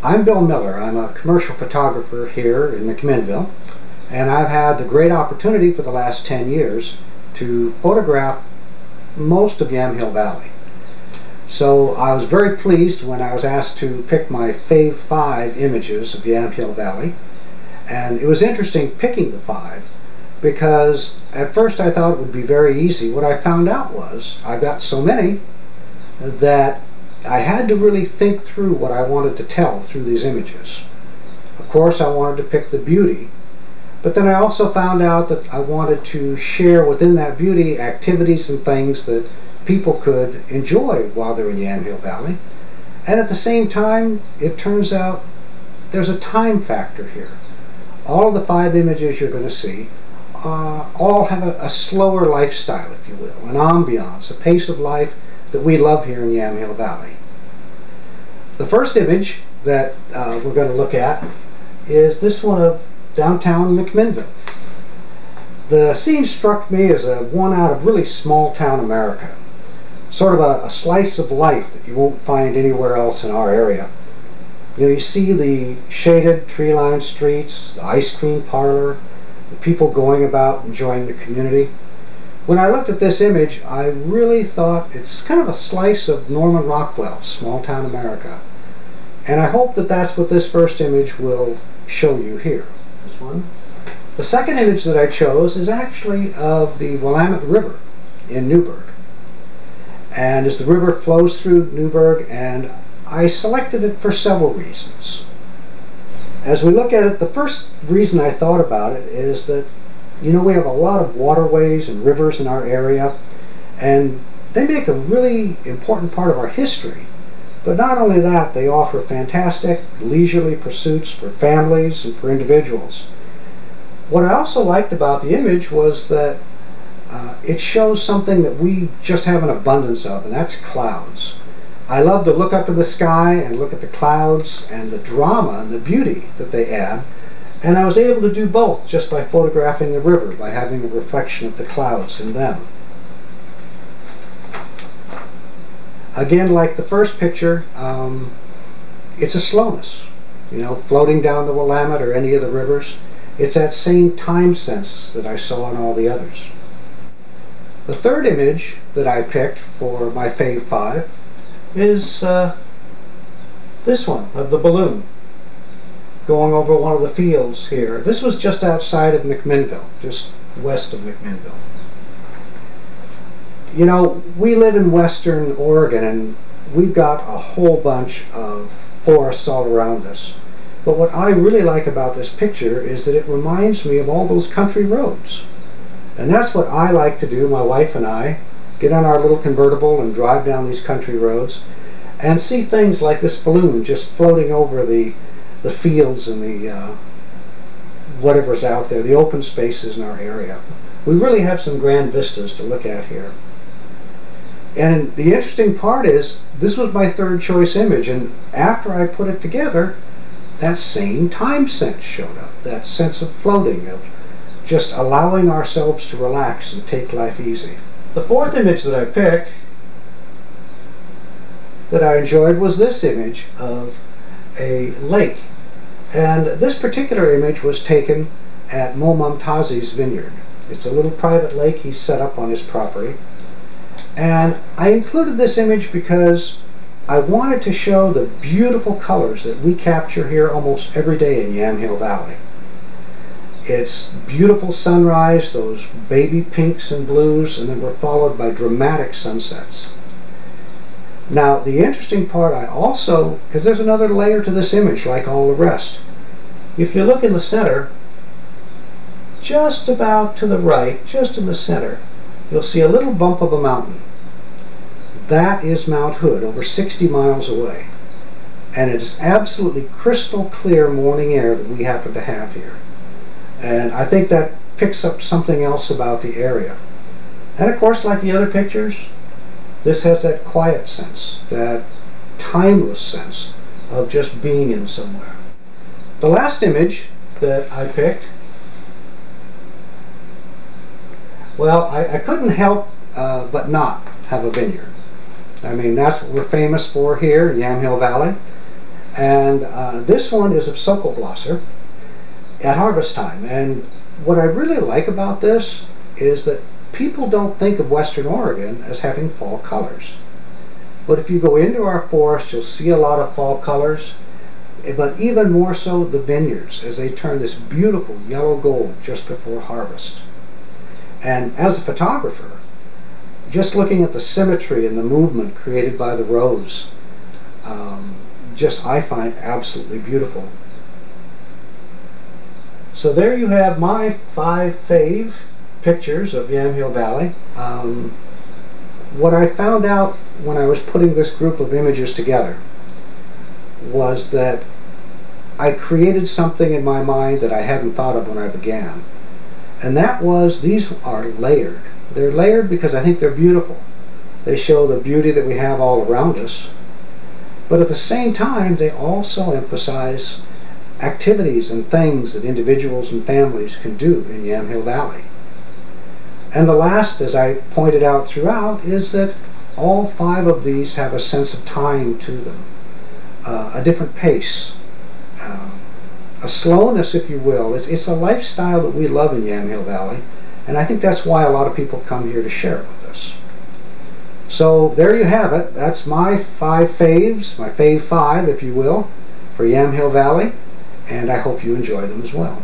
I'm Bill Miller. I'm a commercial photographer here in McMinnville, and I've had the great opportunity for the last 10 years to photograph most of Yamhill Valley. So I was very pleased when I was asked to pick my Fave 5 images of Yamhill Valley, and it was interesting picking the 5 because at first I thought it would be very easy. What I found out was I got so many that I had to really think through what I wanted to tell through these images. Of course, I wanted to pick the beauty, but then I also found out that I wanted to share within that beauty activities and things that people could enjoy while they're in Yamhill Valley. And at the same time, it turns out there's a time factor here. All of the 5 images you're going to see all have a slower lifestyle, if you will, an ambiance, a pace of life that we love here in Yamhill Valley. The first image that we're going to look at is this one of downtown McMinnville. The scene struck me as one out of really small town America, sort of a slice of life that you won't find anywhere else in our area. You see the shaded tree-lined streets, the ice cream parlor, the people going about enjoying the community. When I looked at this image, I really thought it's kind of a slice of Norman Rockwell, small town America. And I hope that that's what this first image will show you here. This one. The second image that I chose is actually of the Willamette River in Newburgh. And as the river flows through Newburgh, and I selected it for several reasons. As we look at it, the first reason I thought about it is that we have a lot of waterways and rivers in our area, and they make a really important part of our history. But not only that, they offer fantastic leisurely pursuits for families and for individuals. What I also liked about the image was that it shows something that we just have an abundance of, and that's clouds. I love to look up to the sky and look at the clouds and the drama and the beauty that they add. And I was able to do both just by photographing the river, by having a reflection of the clouds in them. Again, like the first picture, it's a slowness. Floating down the Willamette or any of the rivers, it's that same time sense that I saw in all the others. The third image that I picked for my Fave 5 is this one of the balloon going over one of the fields here. This was just outside of McMinnville, just west of McMinnville. We live in western Oregon, and we've got a whole bunch of forests all around us. But what I really like about this picture is that it reminds me of all those country roads. And that's what I like to do, my wife and I, get on our little convertible and drive down these country roads and see things like this balloon just floating over the fields and the whatever's out there, the open spaces in our area. We really have some grand vistas to look at here. And the interesting part is, this was my third choice image, and after I put it together, that same time sense showed up, that sense of floating, of just allowing ourselves to relax and take life easy. The fourth image that I picked that I enjoyed was this image of a lake. And this particular image was taken at Mo Mumtazi's vineyard. It's a little private lake he's set up on his property. And I included this image because I wanted to show the beautiful colors that we capture here almost every day in Yamhill Valley. It's beautiful sunrise, those baby pinks and blues, and then we're followed by dramatic sunsets. Now, the interesting part, because there's another layer to this image like all the rest. If you look in the center, just about to the right, just in the center, you'll see a little bump of a mountain. That is Mount Hood, over 60 miles away. And it's absolutely crystal clear morning air that we happen to have here. And I think that picks up something else about the area. And of course, like the other pictures, this has that quiet sense, that timeless sense of just being in somewhere. The last image that I picked, well, I couldn't help but not have a vineyard. I mean, that's what we're famous for here in Yamhill Valley. And this one is of Sokoblosser at harvest time. And what I really like about this is that people don't think of Western Oregon as having fall colors. But if you go into our forest, you'll see a lot of fall colors, but even more so the vineyards as they turn this beautiful yellow gold just before harvest. And as a photographer, just looking at the symmetry and the movement created by the rows, I find absolutely beautiful. So there you have my 5 fave pictures of Yamhill Valley. What I found out when I was putting this group of images together was that I created something in my mind that I hadn't thought of when I began. And that was, these are layered. They're layered because I think they're beautiful. They show the beauty that we have all around us. But at the same time, they also emphasize activities and things that individuals and families can do in Yamhill Valley. And the last, as I pointed out throughout, is that all 5 of these have a sense of time to them, a different pace, a slowness, if you will. It's a lifestyle that we love in Yamhill Valley, and I think that's why a lot of people come here to share it with us. So there you have it. That's my 5 faves, my fave 5, if you will, for Yamhill Valley, and I hope you enjoy them as well.